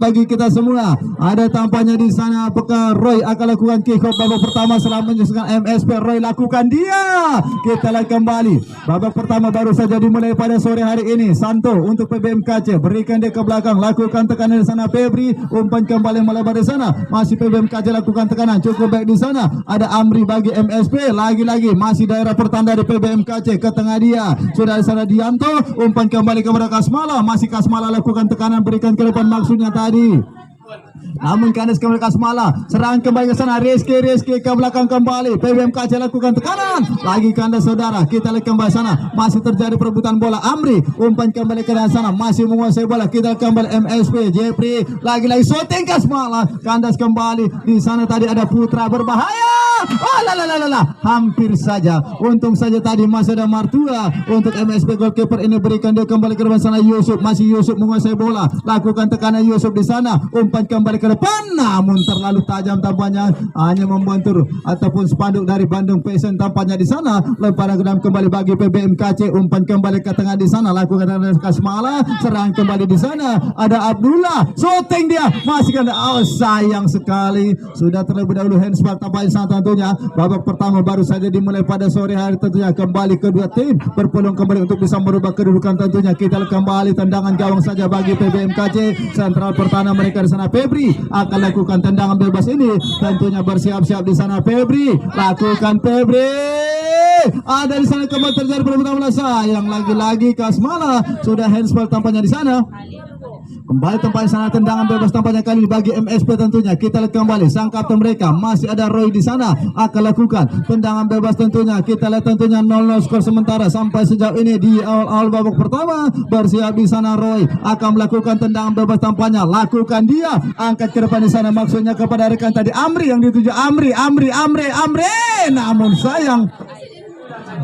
bagi kita semua. Ada tampaknya di sana, apakah Roy akan lakukan kick off babak pertama setelah menyusulkan MSP. Roy lakukan dia. Kita lihat kembali babak pertama baru saja dimulai pada sore hari ini. Santo untuk PBMKC berikan dia ke belakang, lakukan tekanan di sana. Febri umpan kembali melebar di sana, masih PBMKC lakukan tekanan cukup baik di sana. Ada Amri bagi MSP, lagi-lagi masih daerah pertanda dari PBMKC ke tengah dia. Sudah di sana Dianto, umpan kembali kepada Kasmala, masih Kasmala lakukan tekanan berikan ke depan maksudnya tadi. Namun kandas kembali Kasmala, serangan kembali ke sana. Rizky ke belakang kembali. PBMKC lakukan tekanan, lagi kandas saudara. Kita lihat kembali sana, masih terjadi perebutan bola. Amri umpan kembali ke sana, masih menguasai bola. Kita lihat kembali MSP. Jeffrey lagi-lagi shooting. Kasmala kandas kembali di sana. Tadi ada Putra berbahaya. Oh lalalala, hampir saja. Untung saja tadi masih ada Martua untuk MSP. Goalkeeper ini berikan dia kembali ke depan sana. Yusuf, masih Yusuf menguasai bola. Lakukan tekanan Yusuf di sana. Umpan kembali ke depan, namun terlalu tajam tampaknya, hanya membentur ataupun spanduk dari Bandung Passion tampaknya di sana. Lemparan ke dalam kembali bagi PBMKC. Umpan kembali ke tengah di sana. Lakukan tekanan Kasmala. Serang kembali di sana. Ada Abdullah. Shooting dia. Masih kan. Oh sayang sekali. Sudah terlebih dahulu handsball tampaknya sana tentunya. Babak pertama baru saja dimulai pada sore hari tentunya. Kembali kedua tim berpeluang kembali untuk bisa merubah kedudukan tentunya. Kita lihat kembali tendangan gawang saja bagi PBMKC. Sentral pertahanan mereka di sana. Febri akan lakukan tendangan bebas ini. Tentunya bersiap-siap di sana. Febri lakukan. Febri ada di sana, kembali terjadi perebutan bola. Sayang lagi-lagi Kasmala sudah handsball tampaknya di sana. Kembali tempat sana, tendangan bebas tampaknya kali ini bagi MSP tentunya. Kita lihat kembali sang kapten mereka, masih ada Roy di sana, akan lakukan tendangan bebas tentunya. Kita lihat tentunya 0-0 skor sementara sampai sejauh ini di awal-awal babak pertama. Bersiap di sana Roy akan melakukan tendangan bebas tampaknya. Lakukan dia, angkat ke depan di sana, maksudnya kepada rekan tadi Amri yang dituju. Amri. Namun sayang,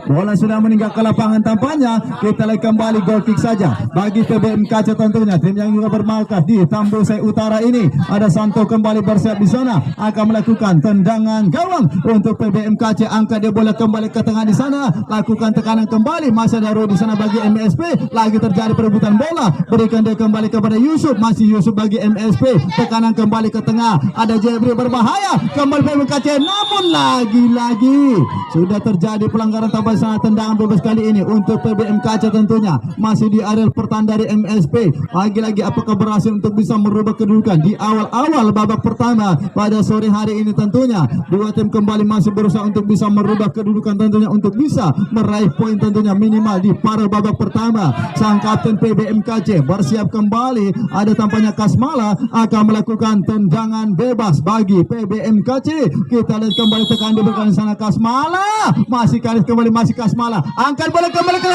bola sudah meninggal ke lapangan tampaknya. Kita lihat kembali goal kick saja bagi PBMKC tentunya. Tim yang juga bermarkas di Tambusai Utara ini. Ada Santo kembali bersiap di sana, akan melakukan tendangan gawang untuk PBMKC. Angkat dia bola kembali ke tengah di sana, lakukan tekanan kembali. Masih ada Roy di sana bagi MSP. Lagi terjadi perebutan bola, berikan dia kembali kepada Yusuf. Masih Yusuf bagi MSP. Tekanan kembali ke tengah. Ada Jebri berbahaya. Kembali PBMKC, namun lagi-lagi sudah terjadi pelanggaran tampaknya sana. Tendangan bebas kali ini untuk PBMKC tentunya. Masih di area pertahanan dari MSP. Lagi-lagi apakah berhasil untuk bisa merubah kedudukan di awal-awal babak pertama pada sore hari ini tentunya. Dua tim kembali masih berusaha untuk bisa merubah kedudukan tentunya, untuk bisa meraih poin tentunya minimal di paruh babak pertama. Sang kapten PBMKC bersiap kembali. Ada tampaknya Kasmala akan melakukan tendangan bebas bagi PBMKC. Kita lihat kembali tekan diberikan di sana Kasmala. Masih kali kembali, masih Kasmala. Angkat bola kembali ke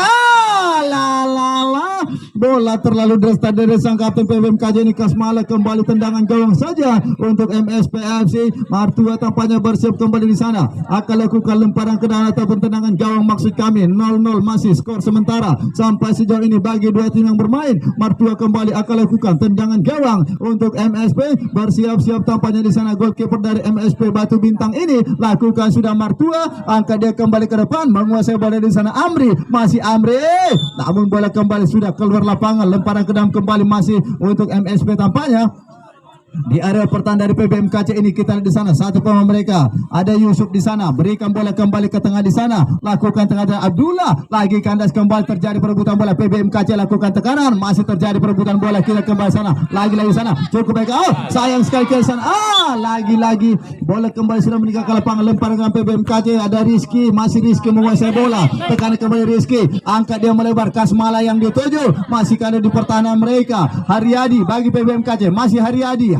bola terlalu deras dari sang kapten PBMKC ini. Kasmala kembali tendangan gawang saja untuk MSPFC. Martua tampaknya bersiap kembali di sana, akan lakukan lemparan ke dalam ataupun tendangan gawang maksud kami. 0-0 masih skor sementara sampai sejauh ini bagi dua tim yang bermain. Martua kembali akan lakukan tendangan gawang untuk MSP. Bersiap-siap tampaknya di sana goalkeeper dari MSP Batu Bintang ini. Lakukan sudah Martua, angkat dia kembali ke depan, menguasai bola di sana. Amri, masih Amri, namun bola kembali sudah keluar lapangan. Lemparan ke dalam kembali masih untuk MSP tampaknya. Di area pertahanan dari PBMKC ini kita lihat di sana satu pemain mereka, ada Yusuf di sana, berikan bola kembali ke tengah di sana, lakukan tengah Abdullah, lagi kandas kembali, terjadi perebutan bola. PBMKC lakukan tekanan, masih terjadi perebutan bola. Kita kembali sana, lagi-lagi sana, cukup baik. Oh sayang sekali ke sana, lagi-lagi bola kembali sudah meninggal ke lapangan. Lemparan dengan PBMKC, ada Rizky, masih Rizky menguasai bola, tekanan kembali Rizky, angkat dia melebar. Kasmala yang dituju, masih ada di pertahanan mereka. Haryadi bagi PBMKC, masih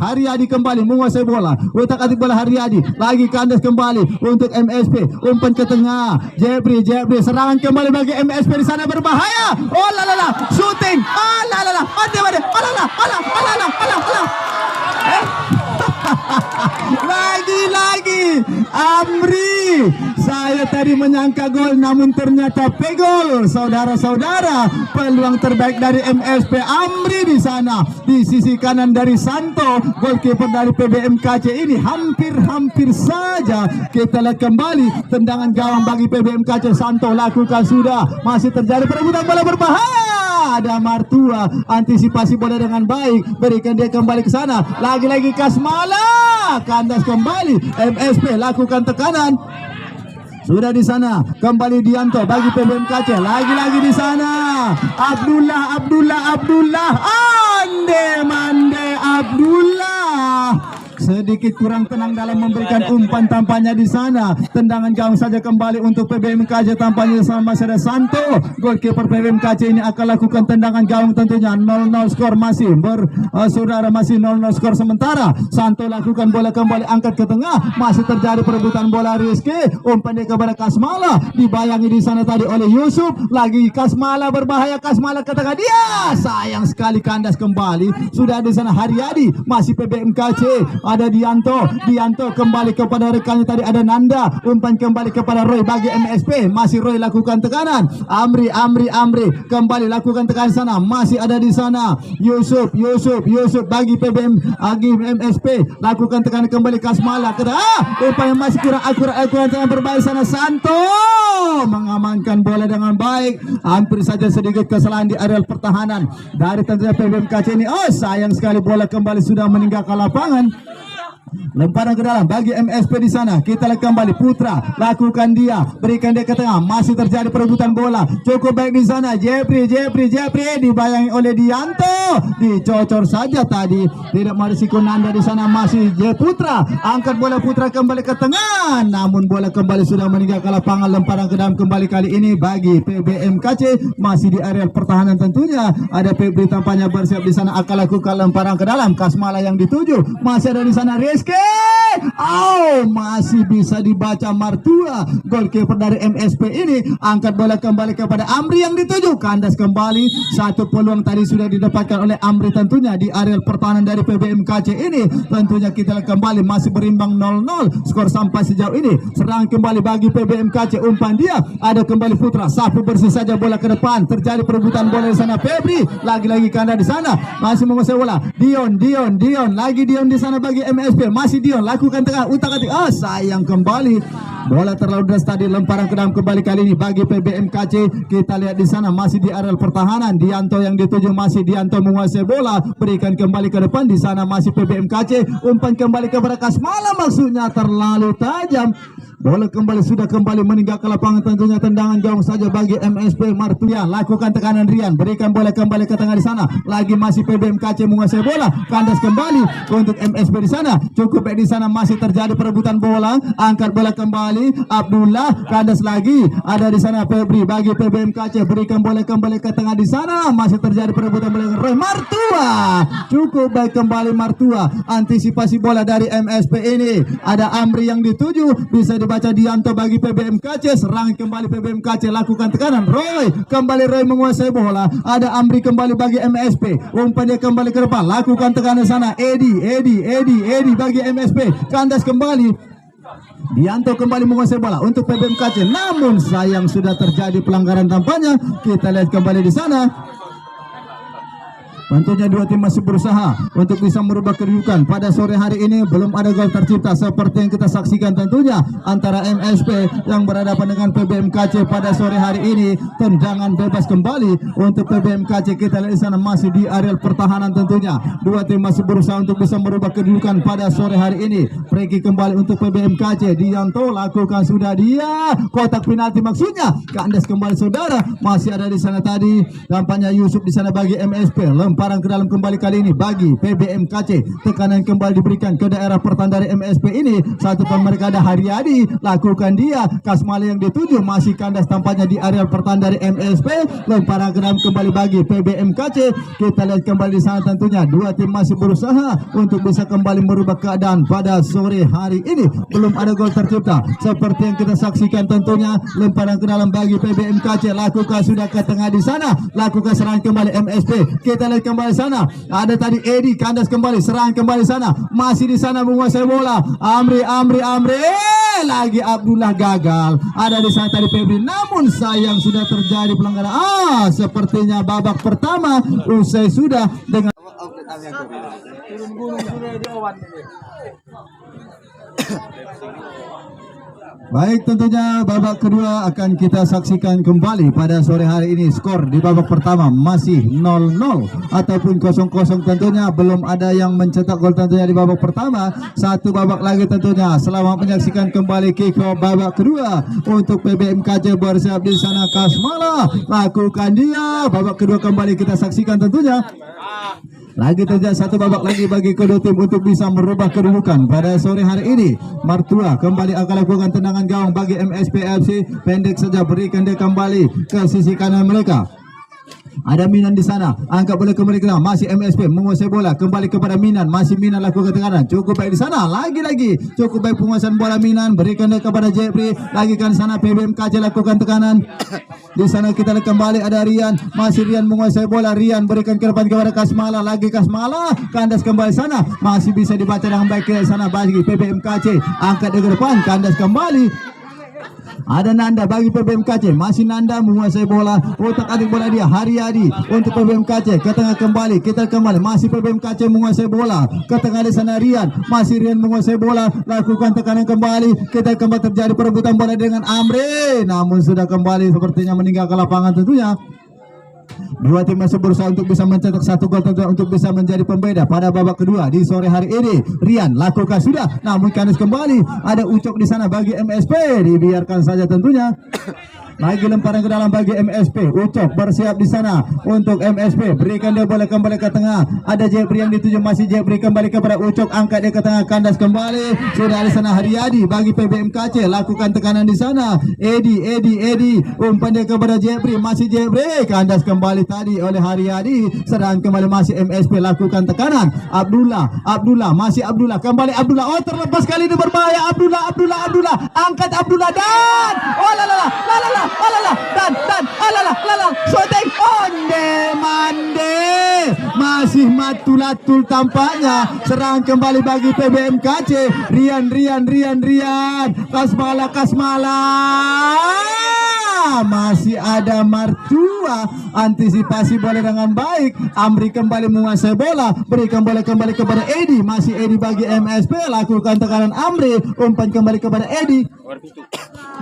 Haryadi kembali menguasai bola, utak-atik bola Haryadi, lagi kandas kembali untuk MSP, umpan ke tengah. Jebri serangan kembali bagi MSP di sana, berbahaya. Oh lalala, shooting. Lagi-lagi Amri, saya tadi menyangka gol namun ternyata pegol. Saudara-saudara, peluang terbaik dari MSP, Amri di sana di sisi kanan dari Santo, goalkeeper dari PBMKC ini. Hampir saja. Kita lihat kembali tendangan gawang bagi PBMKC. Santo lakukan sudah, masih terjadi perebutan bola berbahaya. ada Martua, antisipasi bola dengan baik, berikan dia kembali ke sana, lagi-lagi Kasmala, kandas kembali, MSP lakukan tekanan. Sudah di sana kembali Dianto bagi PBMKC, lagi-lagi di sana Abdullah Mande Abdullah sedikit kurang tenang dalam memberikan umpan, tampaknya di sana tendangan gawang saja kembali untuk PBMKC, tampaknya sama ada Santo, goalkeeper PBMKC ini akan lakukan tendangan gawang tentunya. 0-0 skor masih saudara, masih 0-0 skor sementara. Santo lakukan bola kembali, angkat ke tengah, masih terjadi perebutan bola. Rizky umpan dia kepada Kasmala, dibayangi di sana tadi oleh Yusuf, lagi Kasmala berbahaya, Kasmala ke tengah, dia sayang sekali kandas kembali. Sudah di sana Haryadi, masih PBMKC, ada Dianto kembali kepada rekannya tadi, ada Nanda, umpan kembali kepada Roy bagi MSP, masih Roy lakukan tekanan. Amri kembali lakukan tekanan sana, masih ada di sana Yusuf bagi MSP, lakukan tekanan kembali Kasmala, umpan yang masih kurang akurat tengah berbahaya sana. Santo mengamankan bola dengan baik, hampir saja sedikit kesalahan di area pertahanan dari tentunya PBMKC ini. Sayang sekali bola kembali sudah meninggalkan lapangan. Lemparan ke dalam bagi MSP di sana. Kita lihat kembali Putra, lakukan dia, berikan dia ke tengah, masih terjadi perebutan bola. Cukup baik di sana. Jepri dibayangi oleh Dianto, dicocor saja tadi. Tidak merisiko Nanda di sana, masih Putra, angkat bola Putra kembali ke tengah. Namun bola kembali sudah meninggalkan lapangan. Lemparan ke dalam kembali kali ini bagi PBMKC, masih di area pertahanan tentunya. Ada Febri tampaknya bersiap di sana akan lakukan lemparan ke dalam. Kasmala yang dituju, masih ada di sana Rizky. Masih bisa dibaca Martua, goalkeeper dari MSP ini, angkat bola kembali kepada Amri yang dituju, kandas kembali. Satu peluang tadi sudah didapatkan oleh Amri tentunya di area pertahanan dari PBMKC ini. Tentunya kita lihat kembali masih berimbang 0-0 skor sampai sejauh ini. Serang kembali bagi PBMKC, umpan dia, ada kembali Putra, sapu bersih saja bola ke depan, terjadi perebutan bola di sana. Febri lagi-lagi kandas di sana, masih menguasai bola. Dion lagi Dion di sana bagi MSP, masih Dion lakukan tengah, utak-atik, sayang kembali bola terlalu deras tadi. Lemparan ke dalam kembali kali ini bagi PBMKC. Kita lihat di sana masih di area pertahanan, Dianto yang dituju, masih Dianto menguasai bola, berikan kembali ke depan. Di sana masih PBMKC, umpan kembali kepada Kasmala, maksudnya terlalu tajam. Bola sudah kembali meninggalkan lapangan tentunya. Tendangan gawang saja bagi MSP. Martua lakukan tekanan, Rian berikan bola kembali ke tengah di sana. Lagi masih PBMKC menguasai bola, kandas kembali untuk MSP di sana. Cukup baik di sana, masih terjadi perebutan bola, angkat bola kembali Abdullah, kandas lagi, ada di sana Febri bagi PBMKC, berikan bola kembali ke tengah di sana. Masih terjadi perebutan bola dengan Roy Martua. Cukup baik kembali Martua, antisipasi bola dari MSP ini. Ada Amri yang dituju, bisa dibaca Dianto bagi PBMKC, serang kembali PBMKC, lakukan tekanan. Roy menguasai bola, ada Amri kembali bagi MSP, umpan dia kembali ke depan, lakukan tekanan sana. Edi bagi MSP, kandas kembali. Dianto kembali menguasai bola untuk PBMKC, namun sayang sudah terjadi pelanggaran tampaknya. Kita lihat kembali di sana. Tentunya dua tim masih berusaha untuk bisa merubah kedudukan. Pada sore hari ini belum ada gol tercipta seperti yang kita saksikan tentunya antara MSP yang berhadapan dengan PBMKC pada sore hari ini. Tendangan bebas kembali untuk PBMKC. Kita lihat di sana masih di area pertahanan tentunya. Dua tim masih berusaha untuk bisa merubah kedudukan pada sore hari ini. Free kembali untuk PBMKC. Dianto lakukan sudah dia kotak penalti, maksudnya kandas kembali saudara. Masih ada di sana tadi tampaknya Yusuf di sana bagi MSP. Lemparan ke dalam kembali kali ini bagi PBMKC. Tekanan kembali diberikan ke daerah pertahanan dari MSP ini. Satu pemain mereka ada Haryadi, lakukan dia. Kasmala yang dituju, masih kandas tampaknya di area pertahanan dari MSP. Lemparan ke dalam kembali bagi PBMKC. Kita lihat kembali di sana tentunya dua tim masih berusaha untuk bisa kembali merubah keadaan pada sore hari ini. Belum ada gol tercipta seperti yang kita saksikan tentunya. Lemparan ke dalam bagi PBMKC, lakukan sudah ke tengah di sana, lakukan serangan kembali MSP. Kita lihat kembali sana, ada tadi Edi, kandas kembali, serang kembali sana, masih di sana menguasai bola. Amri lagi Abdullah gagal, ada di sana tadi Febri, namun sayang sudah terjadi pelanggaran. Sepertinya babak pertama usai sudah dengan Baik, tentunya babak kedua akan kita saksikan kembali pada sore hari ini. Skor di babak pertama masih 0-0 ataupun 0-0 tentunya. Belum ada yang mencetak gol tentunya di babak pertama. Satu babak lagi tentunya. Selamat menyaksikan kembali kick off babak kedua untuk PBMKC bersiap di sana. Kasmala lakukan dia. Babak kedua kembali kita saksikan tentunya. Lagi terjadi satu babak lagi bagi kedua tim untuk bisa merubah kedudukan pada sore hari ini. Martua kembali akan lakukan tendangan gawang bagi MSP FC. Pendek saja, berikan dia kembali ke sisi kanan mereka. Ada Minan di sana, angkat bola kembali ke dalam, masih MSP menguasai bola kembali kepada Minan, masih Minan lakukan tekanan, cukup baik di sana, lagi-lagi cukup baik penguasaan bola Minan, berikan dia kepada Jeffrey, lagi kan sana PBMKC lakukan tekanan. Di sana kita lihat kembali ada Rian, masih Rian menguasai bola, Rian berikan ke depan kepada Kasmala, lagi Kasmala, kandas kembali sana, masih bisa dibaca dengan baik ke sana bagi PBMKC, angkat dia ke depan, kandas kembali. Ada Nanda bagi PBMKC, masih Nanda menguasai bola, otak-atik bola dia Haryadi untuk PBMKC, ke tengah kembali, kita kembali, masih PBMKC menguasai bola, ke tengah di sana Rian, masih Rian menguasai bola, lakukan tekanan kembali, kita kembali terjadi perebutan bola dengan Amri, namun sudah kembali sepertinya meninggalkan lapangan tentunya. Dua tim masih berusaha untuk bisa mencetak satu gol tentunya untuk bisa menjadi pembeda pada babak kedua di sore hari ini. Rian lakukan sudah, namun kandas kembali. Ada Ucok di sana bagi MSP, dibiarkan saja tentunya. Lagi lemparan ke dalam bagi MSP. Ucok bersiap di sana untuk MSP. Berikan dia bola kembali ke tengah. Ada Jeffrey yang dituju, masih Jeffrey kembali kepada Ucok. Angkat dia ke tengah, kandas kembali. Sudah di sana Haryadi bagi PBMKC. Lakukan tekanan di sana. Edi. Umpan dia kepada Jeffrey. Masih Jeffrey. Kandas kembali tadi oleh Haryadi. Serang kembali masih MSP. Lakukan tekanan. Abdullah. Masih Abdullah. Kembali Abdullah. Oh, terlepas kali ini berbahaya. Abdullah. Angkat Abdullah dan. Oh la dan shooting onde mande, masih matul-atul tampaknya. Serang kembali bagi PBMKC. Rian Kasmala, masih ada Martua, antisipasi bola dengan baik. Amri kembali menguasai bola, berikan bola kembali kepada Edi, masih Edi bagi MSP, lakukan tekanan Amri, umpan kembali kepada Edi,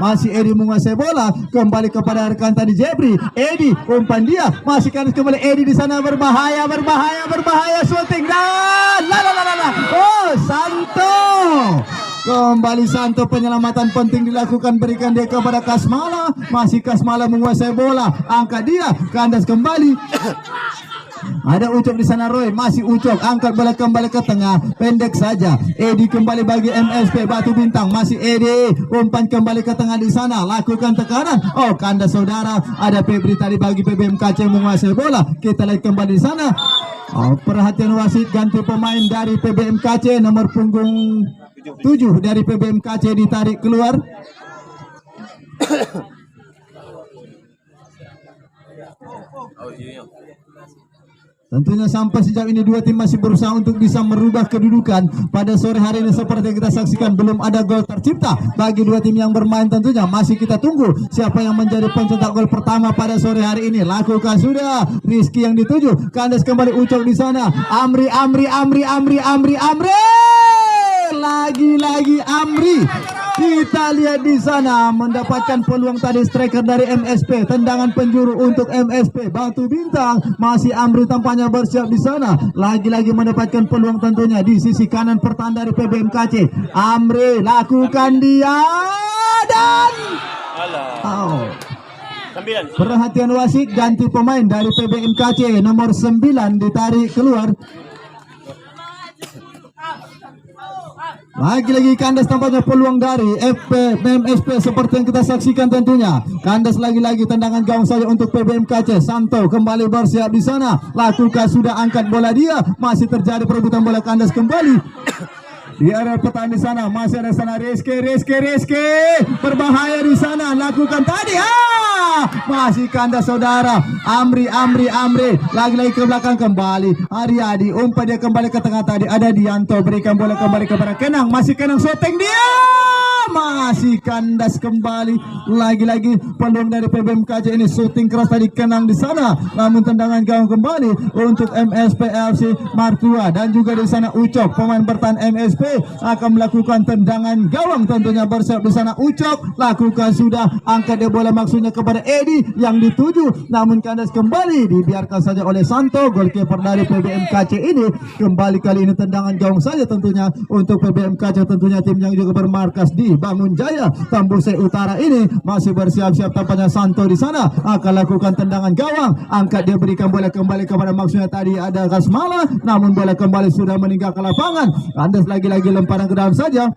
masih Edi menguasai bola, kembali kepada rekan tadi Jeffrey. Edi umpan dia, masih kandas kembali Edi di sana, berbahaya shooting dan oh Santo. Kembali Santo, penyelamatan penting dilakukan, berikan dia kepada Kasmala, masih Kasmala menguasai bola, angkat dia, kandas kembali. Ada Ucok di sana, Roy, masih Ucok, angkat bola kembali ke tengah, pendek saja. Edi kembali bagi MSP Batu Bintang, masih Edi, umpan kembali ke tengah di sana, lakukan tekanan. Oh, kandas saudara, ada Febri tadi bagi PBMKC menguasai bola. Kita lihat kembali di sana. Oh, perhatian wasit, ganti pemain dari PBMKC, nomor punggung 7 dari PBMKC ditarik keluar. Tentunya sampai sejauh ini dua tim masih berusaha untuk bisa merubah kedudukan pada sore hari ini. Seperti yang kita saksikan, belum ada gol tercipta bagi dua tim yang bermain. Tentunya masih kita tunggu siapa yang menjadi pencetak gol pertama pada sore hari ini. Lakukan sudah, Rizky yang dituju, kandas kembali Ucok di sana. Amri, lagi-lagi Amri. Kita lihat di sana mendapatkan peluang tadi striker dari MSP, tendangan penjuru untuk MSP Batu Bintang, masih Amri tampaknya bersiap di sana, lagi-lagi mendapatkan peluang tentunya di sisi kanan pertahanan dari PBMKC. Amri lakukan dia dan perhatian wasit, ganti pemain dari PBMKC, nomor 9 ditarik keluar. Lagi-lagi kandas tampaknya peluang dari MSP seperti yang kita saksikan tentunya. Kandas lagi-lagi, tendangan gawang saja untuk PBMKC. Santo kembali bersiap di sana, lakukan sudah, angkat bola dia, masih terjadi perebutan bola, kandas kembali. Di area pertahanan di sana masih ada sana Rizky berbahaya di sana, lakukan tadi masih kandas saudara. Amri lagi-lagi ke belakang kembali. Haryadi umpan dia kembali ke tengah tadi, ada Dianto, berikan bola kembali kepada Kenang, masih Kenang shooting dia, masih kandas kembali. Lagi-lagi peluang dari PBMKC ini, shooting keras tadi kenang di sana, namun tendangan gawang kembali untuk MSP FC Martua. Dan juga di sana Ucok, pemain bertahan MSP, akan melakukan tendangan gawang, tentunya bersiap di sana. Ucok lakukan sudah, angkat dia bola maksudnya kepada Edi yang dituju, namun kandas kembali, dibiarkan saja oleh Santo, goalkeeper dari PBMKC ini. Kembali kali ini tendangan gawang saja tentunya untuk PBMKC, tentunya tim yang juga bermarkas di Bangun Jaya Tambusai Utara ini masih bersiap-siap. Tampaknya Santo di sana akan lakukan tendangan gawang, angkat dia berikan bola kembali kepada maksudnya tadi ada Kasmala, namun bola kembali sudah meninggalkan lapangan. Kandas lagi-lagi, lemparan ke dalam saja.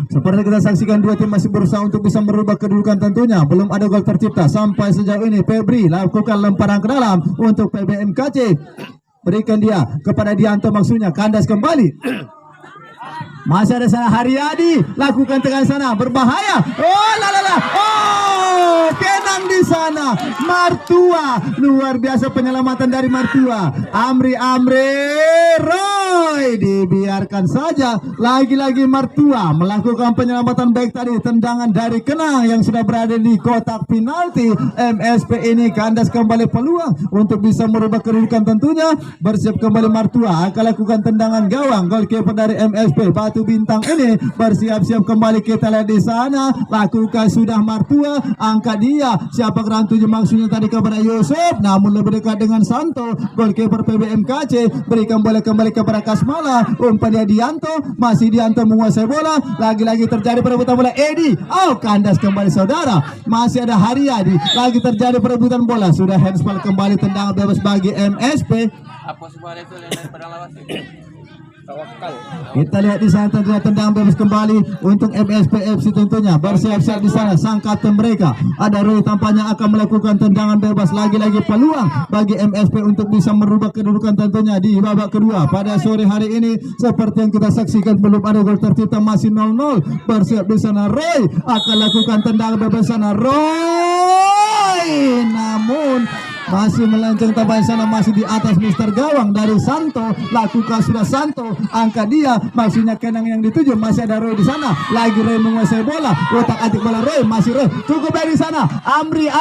Seperti kita saksikan, dua tim masih berusaha untuk bisa merubah kedudukan, tentunya belum ada gol tercipta sampai sejauh ini. Febri lakukan lemparan ke dalam untuk PBMKC, berikan dia kepada Dianto, maksudnya kandas kembali. Masih ada sana Haryadi, lakukan tekan sana, berbahaya. Oh lalala, oh kenang di sana. Martua, luar biasa penyelamatan dari Martua. Amri Roy, dibiarkan saja. Lagi-lagi Martua melakukan penyelamatan baik tadi, tendangan dari Kenang yang sudah berada di kotak penalti. MSP ini kandas kembali peluang untuk bisa merubah kedudukan, tentunya bersiap kembali Martua akan lakukan tendangan gawang. Goalkeeper dari MSP Batu Bintang ini bersiap-siap kembali. Kita lihat di sana, lakukan sudah Martua, angkat dia, siapa geran tujuh maksudnya tadi kepada Yusuf, namun lebih dekat dengan Santo. Goalkeeper PBMKC berikan bola kembali kepada Kasmala, umpan dia Dianto, masih Dianto menguasai bola, lagi-lagi terjadi perebutan bola. Edi, oh kandas kembali saudara. Masih ada Haryadi, lagi terjadi perebutan bola, sudah handsball kembali, tendangan bebas bagi MSP. Apa semua itu yang dari padang lawas? Kita lihat di sana tentunya tendangan bebas kembali untuk MSP FC, tentunya bersiap-siap di sana sang kapten mereka ada Roy, tampaknya akan melakukan tendangan bebas. Lagi-lagi peluang bagi MSP untuk bisa merubah kedudukan, tentunya di babak kedua pada sore hari ini. Seperti yang kita saksikan, belum ada gol tercipta, masih 0-0. Bersiap di sana Roy akan lakukan tendangan bebas sana. Roy namun masih melenceng, tampaknya sana masih di atas Mister Gawang dari Santo. Lakukan sudah Santo, angkat dia, maksudnya Kenang yang dituju, masih ada Roy di sana. Lagi Roy menguasai bola, otak atik bola Roy, masih Roy, cukup dari sana. Amri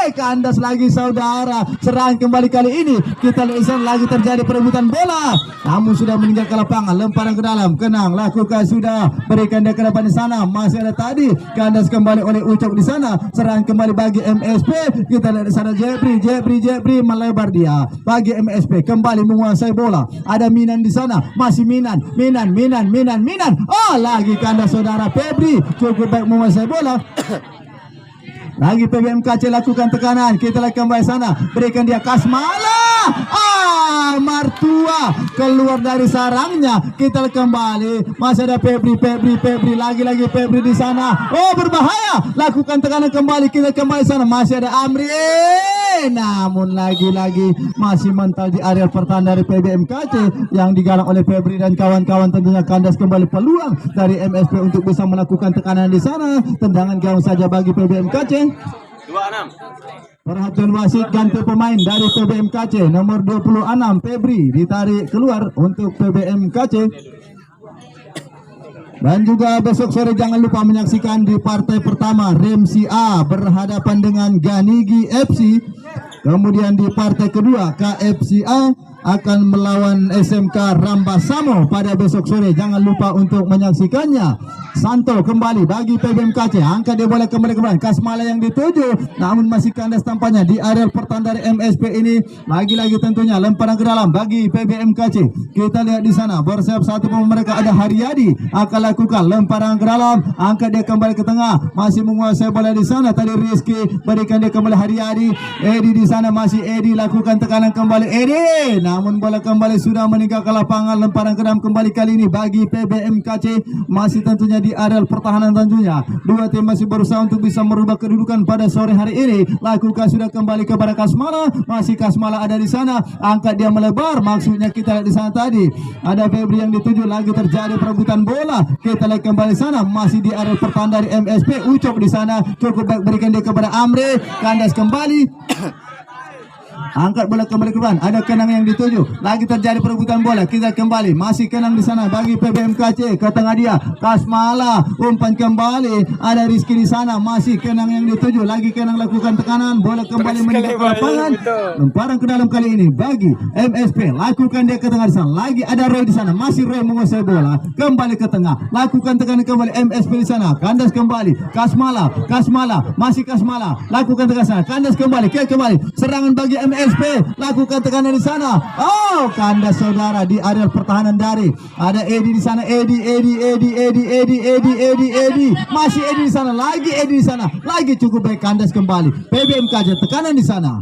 kandas lagi saudara. Serangan kembali kali ini, kita lihat lagi terjadi perebutan bola, namun sudah meninggalkan lapangan. Lemparan ke dalam, Kenang lakukan sudah, berikan dia ke depan di sana, masih ada tadi, kandas kembali oleh Ucok di sana. Serangan kembali bagi MSP, kita lihat di sana Jepri melebar dia bagi MSP, kembali menguasai bola. Ada Minan di sana, masih Minan. Oh lagi kandas saudara. Febri cukup baik menguasai bola. Lagi PBMKC lakukan tekanan, kita lihat kembali sana, berikan dia Kasmala. Martua keluar dari sarangnya, kita lihat kembali, masih ada Febri, lagi Febri di sana. Oh berbahaya, lakukan tekanan kembali, kita kembali sana, masih ada Amri, namun lagi-lagi masih mental di area pertahanan dari PBMKC yang digalang oleh Febri dan kawan-kawan. Tentunya kandas kembali peluang dari MSP untuk bisa melakukan tekanan di sana. Tendangan gawang saja bagi PBMKC. 26. Perhatian wasit, ganti pemain dari PBMKC, nomor 26 Febri ditarik keluar untuk PBMKC. Dan juga besok sore jangan lupa menyaksikan di partai pertama Remsi A berhadapan dengan Ganigi FC. Kemudian di partai kedua KFCA akan melawan SMK Rambasamo pada besok sore. Jangan lupa untuk menyaksikannya. Santo kembali bagi PBMKC, angkat dia bola kembali Kasmala yang dituju, namun masih kandas tampaknya di area pertahanan dari MSP ini. Lagi-lagi tentunya lemparan ke dalam bagi PBMKC. Kita lihat di sana, bersiap satu pemain mereka ada Haryadi, akan lakukan lemparan ke dalam, angkat dia kembali ke tengah, masih menguasai bola di sana. Tadi Rizky berikan dia kembali Haryadi. Edi di sana, masih Edi lakukan tekanan kembali Edi, namun bola kembali sudah meninggalkan lapangan. Lemparan ke dalam kembali kali ini bagi PBMKC, masih tentunya di area pertahanan. Tentunya dua tim masih berusaha untuk bisa merubah kedudukan pada sore hari ini. Lakukan sudah kembali kepada Kasmala, masih Kasmala ada di sana, angkat dia melebar, maksudnya kita lihat di sana tadi ada Febri yang dituju, lagi terjadi perebutan bola. Kita lihat kembali sana, masih di area pertahanan dari MSP. Ucok di sana cukup baik, berikan dia kepada Amri, kandas kembali. Angkat bola kembali ke depan. Ada Kenang yang dituju. Lagi terjadi perebutan bola. Kita kembali. Masih Kenang di sana bagi PBMKC. Ke tengah dia. Kasmala umpan kembali. Ada Rizky di sana. Masih Kenang yang dituju. Lagi Kenang lakukan tekanan. Bola kembali meninggal ke lapangan. Lemparan ke dalam kali ini bagi MSP. Lakukan dia ke tengah di sana. Lagi ada Roy di sana. Masih Roy menguasai bola. Kembali ke tengah. Lakukan tekanan kembali MSP di sana. Kandas kembali. Kasmala. Masih Kasmala. Lakukan tekanan sana. Kandas kembali. Serangan bagi MSP. Lakukan tekanan di sana. Oh, kandas saudara di area pertahanan dari. Ada Edi di sana. Edi. Masih Edi di sana. Lagi Edi di sana. Lagi cukup baik kandas kembali. PBMKC tekanan di sana.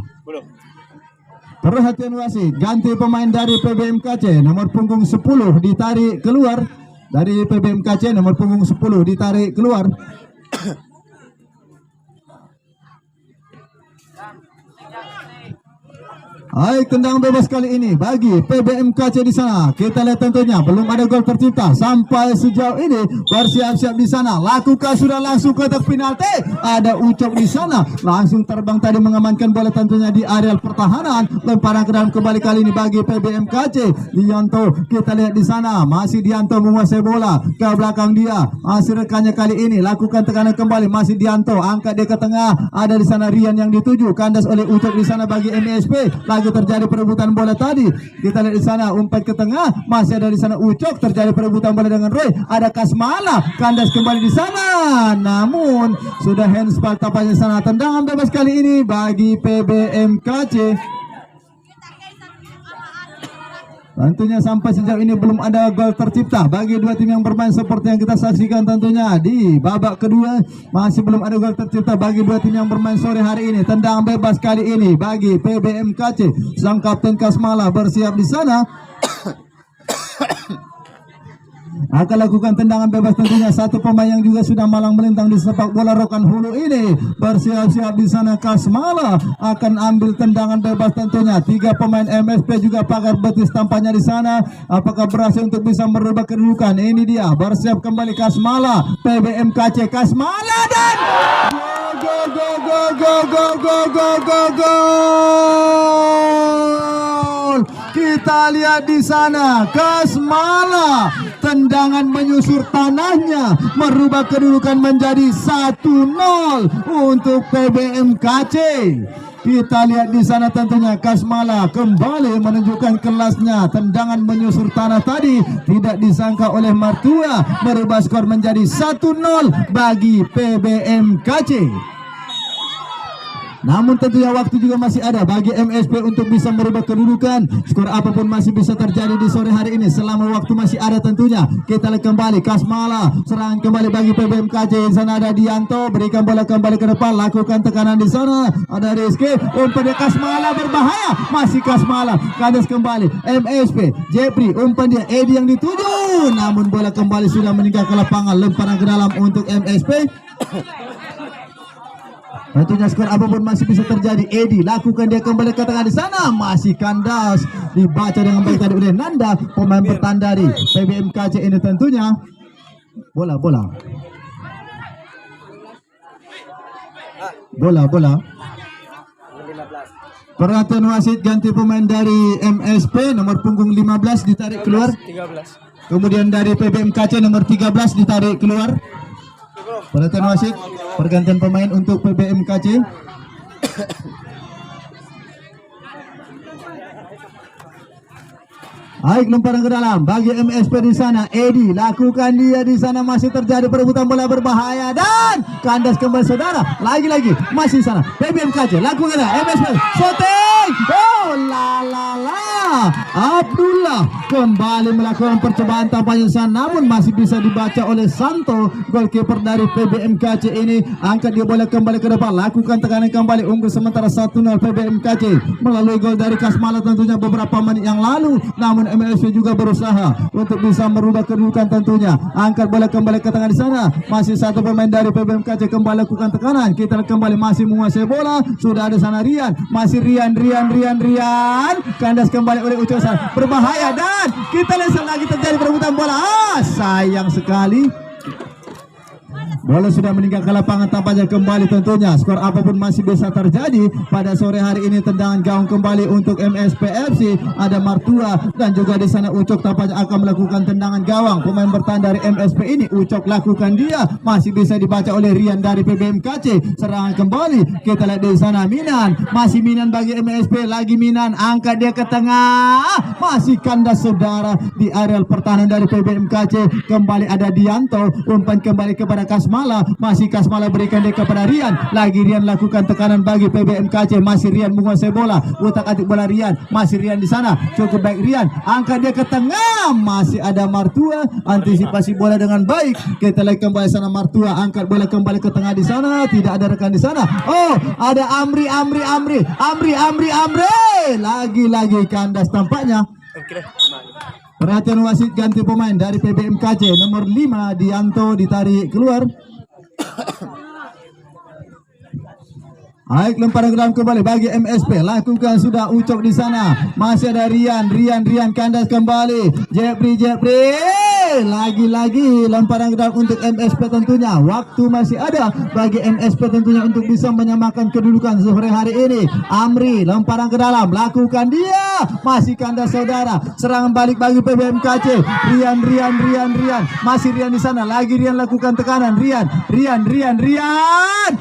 Perhatian wasit. Ganti pemain dari PBMKC. Nomor punggung 10 ditarik keluar. Dari PBMKC nomor punggung 10 ditarik keluar. Baik, tendangan bebas kali ini bagi PBMKC di sana. Kita lihat tentunya belum ada gol tercipta sampai sejauh ini. Bersiap-siap di sana. Lakukan sudah langsung kotak penalti. Ada Ucok di sana. Langsung terbang tadi mengamankan bola tentunya di area pertahanan. Lemparan ke dalam kembali kali ini bagi PBMKC. Dianto kita lihat di sana. Masih Dianto menguasai bola ke belakang dia. Masih rekannya kali ini lakukan tekanan kembali. Masih Dianto angkat dia ke tengah. Ada di sana Rian yang dituju. Kandas oleh Ucok di sana bagi MSP. Lagi terjadi perebutan bola tadi. Kita lihat di sana umpan ke tengah. Masih ada di sana Ucok. Terjadi perebutan bola dengan Roy. Ada Kasmala. Kandas kembali di sana. Namun sudah handsball tampaknya sana. Tendangan bebas kali ini bagi PBMKC. Tentunya sampai sejauh ini belum ada gol tercipta bagi dua tim yang bermain seperti yang kita saksikan tentunya di babak kedua. Masih belum ada gol tercipta bagi dua tim yang bermain sore hari ini. Tendangan bebas kali ini bagi PBMKC. Sang kapten Kasmala bersiap di sana. Akan lakukan tendangan bebas tentunya. Satu pemain yang juga sudah malang melintang di sepak bola Rokan Hulu ini. Bersiap-siap di sana Kasmala akan ambil tendangan bebas tentunya. Tiga pemain MSP juga pagar betis tampaknya di sana. Apakah berhasil untuk bisa merubah kedudukan? Ini dia bersiap kembali Kasmala. PBMKC Kasmala dan go. Kita lihat di sana Kasmala tendangan menyusur tanahnya merubah kedudukan menjadi 1-0 untuk PBMKC. Kita lihat di sana tentunya Kasmala kembali menunjukkan kelasnya. Tendangan menyusur tanah tadi tidak disangka oleh Martua, merubah skor menjadi 1-0 bagi PBMKC. Namun tentunya waktu juga masih ada bagi MSP untuk bisa merubah kedudukan. Skor apapun masih bisa terjadi di sore hari ini selama waktu masih ada tentunya. Kita lihat kembali Kasmala, serangan kembali bagi PBMKC. Di sana ada Dianto, berikan bola kembali ke depan, lakukan tekanan di sana. Ada Rizky, umpan dia Kasmala berbahaya. Masih Kasmala, kandas kembali MSP. Jepri, umpan dia Edi yang dituju. Namun bola kembali sudah meninggal ke lapangan. Lemparan ke dalam untuk MSP. Tentunya skor apapun masih bisa terjadi. Edi lakukan dia kembali ke tengah di sana. Masih kandas. Dibaca dengan baik tadi oleh Nanda, pemain bertahan dari PBMKC ini tentunya. Bola. Perhatian wasit, ganti pemain dari MSP nomor punggung 15 ditarik keluar. 13. Kemudian dari PBMKC nomor 13 ditarik keluar. Perhatian wasit, pergantian pemain untuk PBMKC. Baik, lemparan ke dalam bagi MSP di sana. Edi lakukan dia di sana, masih terjadi perebutan bola berbahaya dan kandas kembali saudara. Lagi masih sana. PBMKC lakukan MSP shooting. Oh Abdullah kembali melakukan percobaan tampaknya sana, namun masih bisa dibaca oleh Santo, goalkeeper dari PBMKC ini. Angkat dia bola kembali ke depan, lakukan tekanan kembali, unggul sementara 1-0 PBMKC melalui gol dari Kasmala tentunya beberapa menit yang lalu. Namun MSP juga berusaha untuk bisa merubah kedudukan tentunya. Angkat bola kembali ke tengah di sana, masih satu pemain dari PBMKC kembali lakukan tekanan. Kita kembali masih menguasai bola. Sudah ada sana Rian, masih Rian kandas kembali oleh Ucosan, berbahaya dan kita lihat lagi terjadi perebutan bola. Sayang sekali. Bola sudah meninggalkan lapangan, tampaknya kembali tentunya. Skor apapun masih bisa terjadi pada sore hari ini. Tendangan gawang kembali untuk MSP FC. Ada Martua dan juga di sana Ucok tampaknya akan melakukan tendangan gawang. Pemain bertahan dari MSP ini, Ucok lakukan dia. Masih bisa dibaca oleh Rian dari PBMKC. Serangan kembali. Kita lihat di sana Minan. Masih Minan bagi MSP. Lagi Minan. Angkat dia ke tengah. Masih kandas saudara di areal pertahanan dari PBMKC. Kembali ada Dianto. Umpan kembali kepada Kasmala. Masih Kasmala berikan dia kepada Rian. Lagi Rian lakukan tekanan bagi PBMKC. Masih Rian menguasai bola. Utak-atik bola Rian. Masih Rian di sana. Cukup baik Rian. Angkat dia ke tengah. Masih ada Martua. Antisipasi bola dengan baik. Kita lihat kembali sana Martua. Angkat bola kembali ke tengah di sana. Tidak ada rekan di sana. Oh, ada Amri. Lagi-lagi kandas tampaknya. Perhatian wasit, ganti pemain dari PBMKC. Nomor 5 Dianto ditarik keluar. Baik, lemparan ke dalam kembali bagi MSP. Lakukan sudah Ucok di sana. Masih ada Rian kandas kembali. Jepri. Lagi-lagi lemparan ke dalam untuk MSP tentunya. Waktu masih ada bagi MSP tentunya untuk bisa menyamakan kedudukan sore hari ini. Amri lemparan ke dalam, lakukan dia. Masih kandas saudara. Serangan balik bagi PBMKC. Rian. Masih Rian di sana. Lagi Rian lakukan tekanan. Rian.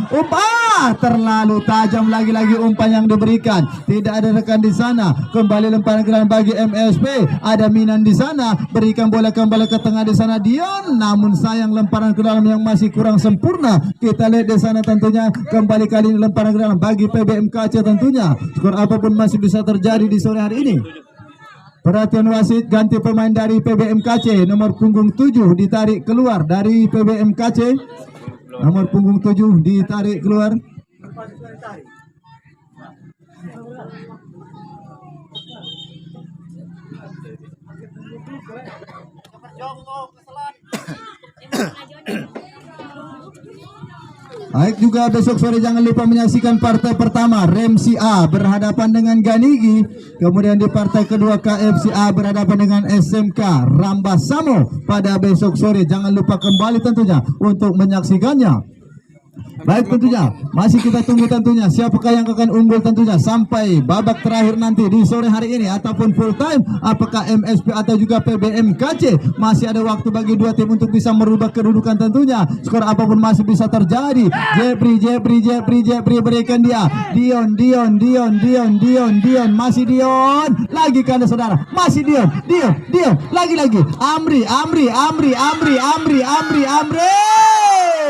Umpan terlalu tajam, lagi-lagi umpan yang diberikan. Tidak ada rekan di sana. Kembali lemparan ke dalam bagi MSP. Ada Minan di sana. Berikan bola kembali ke tengah di sana Dion. Namun sayang lemparan ke dalam yang masih kurang sempurna. Kita lihat di sana tentunya kembali kali ini lemparan ke dalam bagi PBMKC tentunya. Skor apapun masih bisa terjadi di sore hari ini. Perhatian wasit, ganti pemain dari PBMKC. Nomor punggung 7 ditarik keluar dari PBMKC. Nomor punggung 7 ditarik keluar. Baik, juga besok sore jangan lupa menyaksikan partai pertama Remsi A berhadapan dengan Ganigi. Kemudian di partai kedua KFC A berhadapan dengan SMK Rambasamo pada besok sore. Jangan lupa kembali tentunya untuk menyaksikannya. Baik, tentunya masih kita tunggu tentunya siapakah yang akan unggul tentunya sampai babak terakhir nanti di sore hari ini ataupun full time. Apakah MSP atau juga PBMKC? Masih ada waktu bagi dua tim untuk bisa merubah kedudukan tentunya. Skor apapun masih bisa terjadi. Jepri berikan dia. Dion. Masih Dion. Lagi kan saudara. Masih Dion. Lagi. Amri.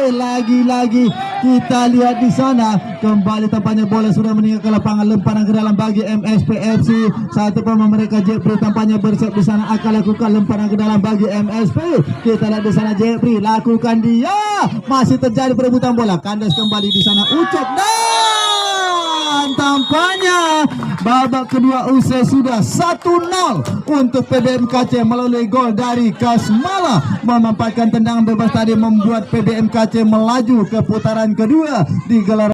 Lagi kita lihat di sana kembali tampaknya bola sudah meninggalkan lapangan. Lemparan ke dalam bagi MSP FC. Satu pemain mereka Jepri tampaknya bersiap di sana akan lakukan lemparan ke dalam bagi MSP. Kita lihat di sana Jepri lakukan dia. Masih terjadi perebutan bola. Kandas kembali di sana Ucok dan tampaknya babak kedua usai sudah 1-0 untuk PBMKC melalui gol dari Kasmala. Memanfaatkan tendangan bebas tadi membuat PBMKC melaju ke putaran kedua di gelar